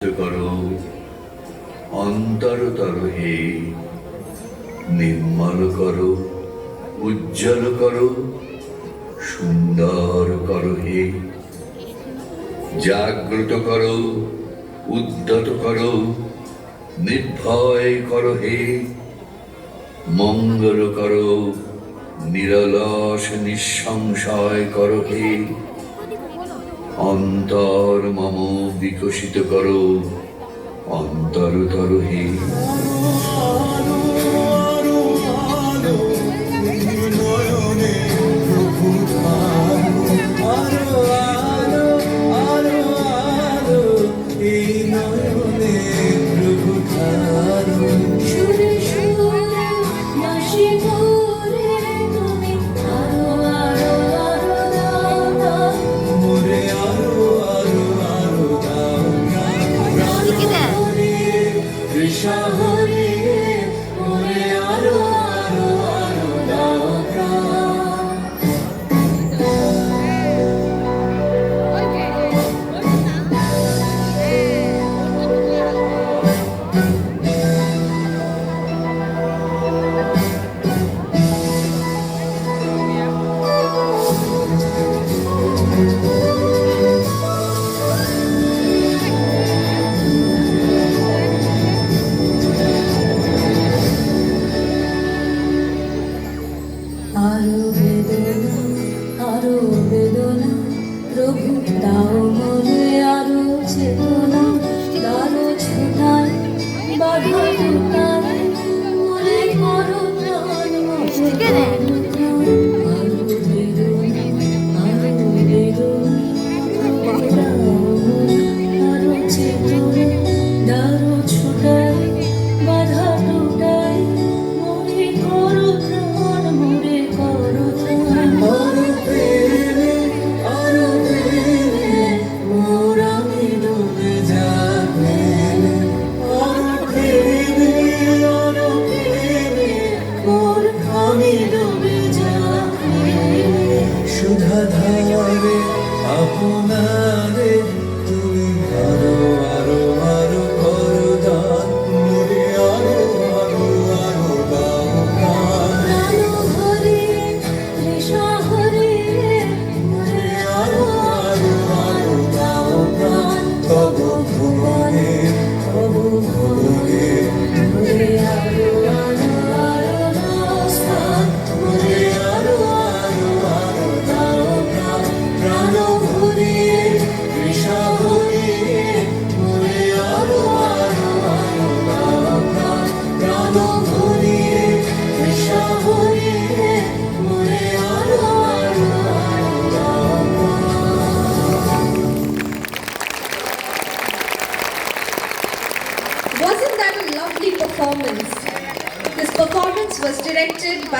করো অন্তরতর হে, নির্মল করো, উজ্জ্বল করো, সুন্দর করো হে। জাগ্রত করো, উদ্যত করো, নির্ভয় করো হে। মঙ্গল করো, নিরলস নিঃসংশয় করো হে। অন্তর মম বিকশিত করো, অন্তরতর হে। আরো বেদনা প্রভু দাও মনে আরো চেতনা, দারো ছোটায় বাধা টুটায় মনে করো প্রাণ আরো চেতনা, দারো ছোটায় বাধা টুটায় মনে করো প্রাণ মনে করো প্রাণ। সুধাধারে আপনারে তুমি আরো আরো আরো করো দান, মোরে আরো আরো আরো দাও প্রাণ। আরো আরো আরো দাও প্রাণ, তব ভুবনে তব ভুবনে মোরে আরো আরো আরো দাও স্থান, মোরে আরো আরো আরো দাও প্রাণ। প্রাণ ভরিয়ে তৃষা ভরিয়ে মোরে আরো আরো আরো দাও প্রাণ। প্রাণ ভরিয়ে তৃষা ভরিয়ে মোরে আরো আরো আরো দাও প্রাণ। Wasn't that a lovely performance? This performance was directed by